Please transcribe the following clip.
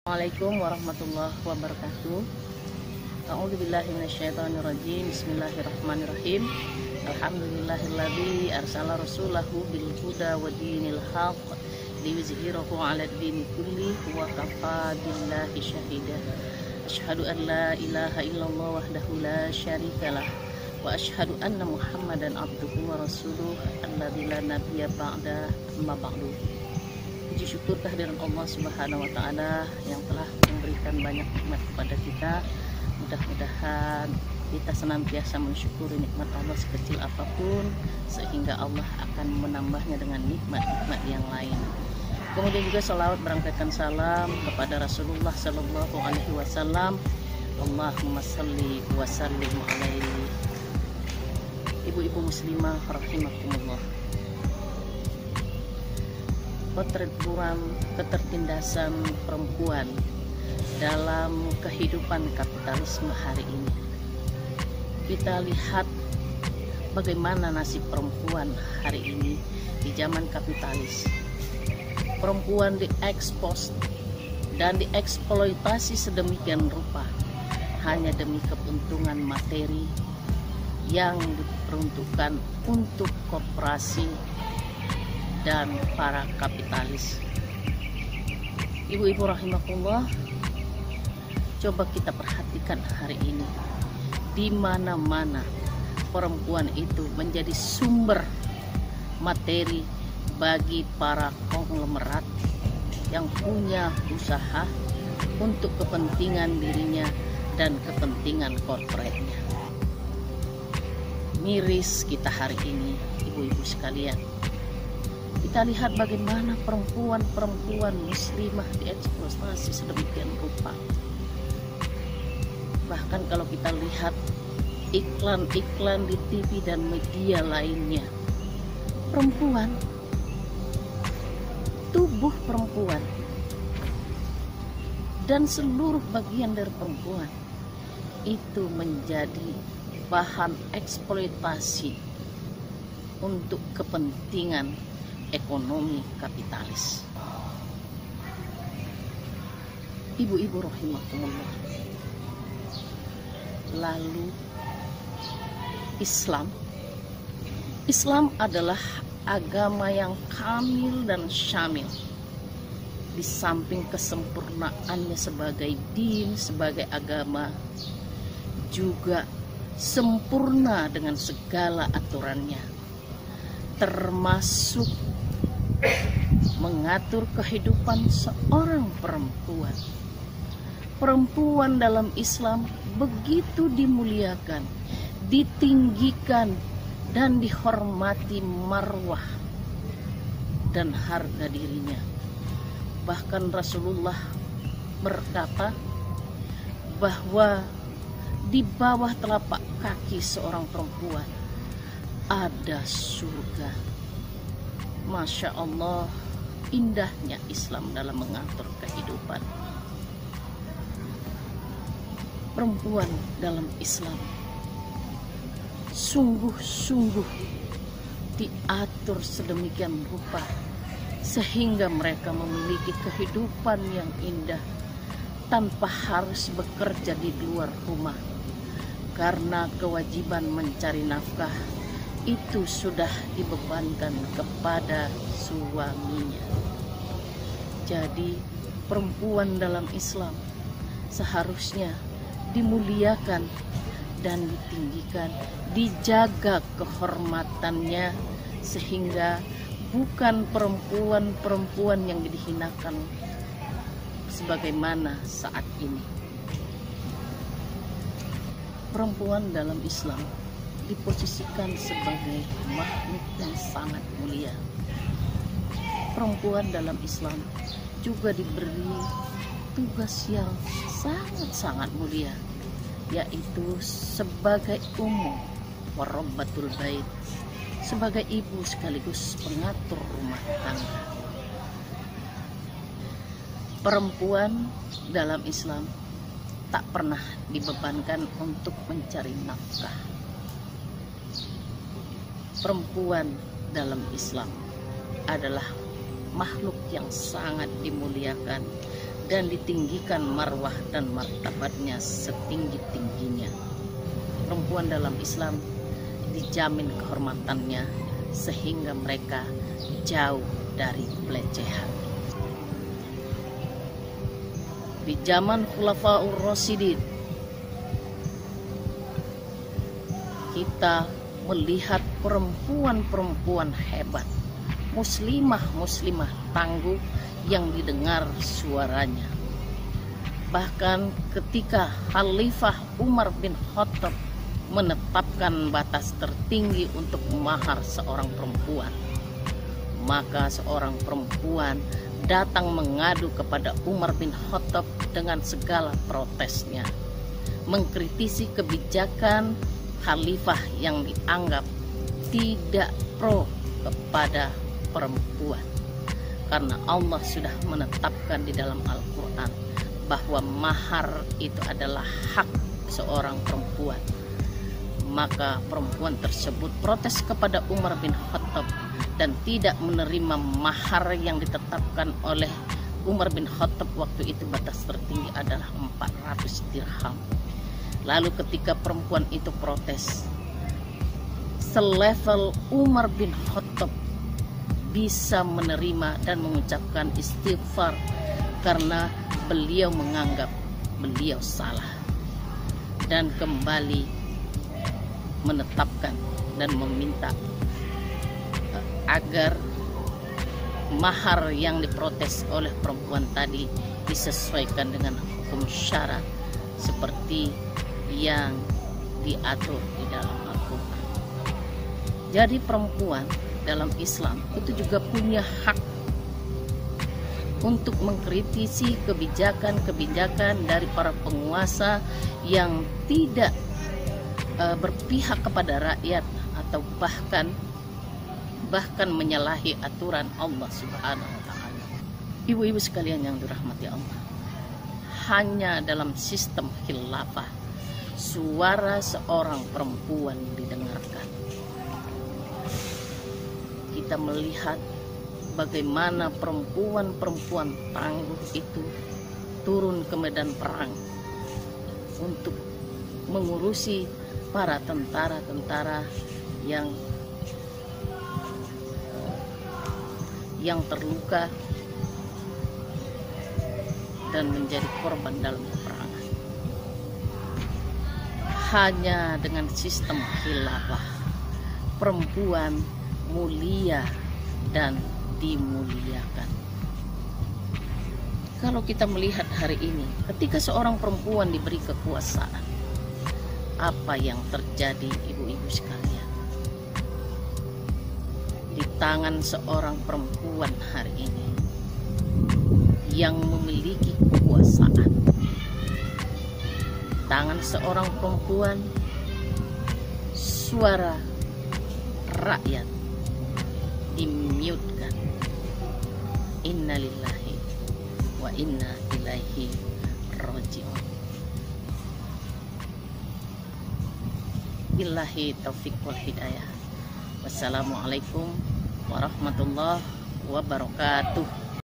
Assalamualaikum warahmatullahi wabarakatuh. A'udzubillahi minasyaitonirrajim. Bismillahirrahmanirrahim. Alhamdulillahilladzi arsala rasulahu bil huda wa dinil haqq liyuzhirahu 'alad dini kulli wa kafa billahi syahida. Asyhadu an la ilaha illallah wahdahu la syarikalah wa asyhadu anna Muhammadan abduhu wa rasuluh alladzi la nabiyya ba'da amma ba'du. Puji syukur kehadiran Allah Subhanahu wa Ta'ala yang telah memberikan banyak nikmat kepada kita. Mudah-mudahan kita senantiasa mensyukuri nikmat Allah sekecil apapun, sehingga Allah akan menambahnya dengan nikmat-nikmat yang lain. Kemudian juga salawat berangkatkan salam kepada Rasulullah Sallallahu Alaihi Wasallam. Allahumma salli wa sallim alaihi. Ibu-ibu muslimah rahimakumullah. Ketertindasan perempuan dalam kehidupan kapitalisme hari ini. Kita lihat bagaimana nasib perempuan hari ini di zaman kapitalis. Perempuan diekspos dan dieksploitasi sedemikian rupa hanya demi keuntungan materi yang diperuntukkan untuk korporasi dan para kapitalis. Ibu-ibu rahimakumullah, coba kita perhatikan hari ini, di mana-mana perempuan itu menjadi sumber materi bagi para konglomerat yang punya usaha untuk kepentingan dirinya dan kepentingan korporatnya. Miris kita hari ini, ibu-ibu sekalian. Kita lihat bagaimana perempuan-perempuan muslimah dieksploitasi sedemikian rupa. Bahkan kalau kita lihat iklan-iklan di TV dan media lainnya, perempuan, tubuh perempuan, dan seluruh bagian dari perempuan itu menjadi bahan eksploitasi untuk kepentingan ekonomi kapitalis. Ibu-ibu rahimakumullah. Lalu Islam adalah agama yang kamil dan syamil. Di samping kesempurnaannya sebagai din, sebagai agama, juga sempurna dengan segala aturannya, termasuk mengatur kehidupan seorang perempuan. Perempuan dalam Islam begitu dimuliakan, ditinggikan, dan dihormati marwah dan harga dirinya. Bahkan Rasulullah berkata bahwa di bawah telapak kaki seorang perempuan ada surga. Masya Allah, indahnya Islam dalam mengatur kehidupan. Perempuan dalam Islam sungguh-sungguh diatur sedemikian rupa sehingga mereka memiliki kehidupan yang indah tanpa harus bekerja di luar rumah, karena kewajiban mencari nafkah itu sudah dibebankan kepada suaminya. Jadi perempuan dalam Islam seharusnya dimuliakan dan ditinggikan, dijaga kehormatannya, sehingga bukan perempuan-perempuan yang dihinakan sebagaimana saat ini. Perempuan dalam Islam diposisikan sebagai makhluk yang sangat mulia. Perempuan dalam Islam juga diberi tugas yang sangat-sangat mulia, yaitu sebagai ummu warabbatul bait, sebagai ibu sekaligus pengatur rumah tangga. Perempuan dalam Islam tak pernah dibebankan untuk mencari nafkah. Perempuan dalam Islam adalah makhluk yang sangat dimuliakan dan ditinggikan marwah dan martabatnya setinggi-tingginya. Perempuan dalam Islam dijamin kehormatannya sehingga mereka jauh dari pelecehan. Di zaman Khulafaur Rasyidin, kita melihat perempuan-perempuan hebat, muslimah-muslimah tangguh yang didengar suaranya. Bahkan ketika Khalifah Umar bin Khattab menetapkan batas tertinggi untuk mahar seorang perempuan, maka seorang perempuan datang mengadu kepada Umar bin Khattab dengan segala protesnya, mengkritisi kebijakan khalifah yang dianggap tidak pro kepada perempuan, karena Allah sudah menetapkan di dalam Al-Quran bahwa mahar itu adalah hak seorang perempuan. Maka perempuan tersebut protes kepada Umar bin Khattab dan tidak menerima mahar yang ditetapkan oleh Umar bin Khattab. Waktu itu batas tertinggi adalah 400 dirham. Lalu ketika perempuan itu protes, selevel Umar bin Khattab bisa menerima dan mengucapkan istighfar karena beliau menganggap beliau salah, dan kembali menetapkan dan meminta agar mahar yang diprotes oleh perempuan tadi disesuaikan dengan hukum syara seperti yang diatur di dalam Al-Quran. Jadi perempuan dalam Islam itu juga punya hak untuk mengkritisi kebijakan-kebijakan dari para penguasa yang tidak berpihak kepada rakyat atau bahkan menyalahi aturan Allah Subhanahu wa Ta'ala. Ibu-ibu sekalian yang dirahmati Allah, hanya dalam sistem khilafah suara seorang perempuan didengarkan. Kita melihat bagaimana perempuan-perempuan tangguh itu turun ke medan perang untuk mengurusi para tentara-tentara yang terluka dan menjadi korban dalam peperangan. Hanya dengan sistem khilafah perempuan mulia dan dimuliakan. Kalau kita melihat hari ini, ketika seorang perempuan diberi kekuasaan, apa yang terjadi ibu-ibu sekalian? Di tangan seorang perempuan hari ini yang memiliki kekuasaan, di tangan seorang perempuan, suara rakyat dimute-kan. Innalillahi wa inna ilaihi raji'un. Billahi taufiq wal hidayah. Wassalamualaikum warahmatullahi wabarakatuh.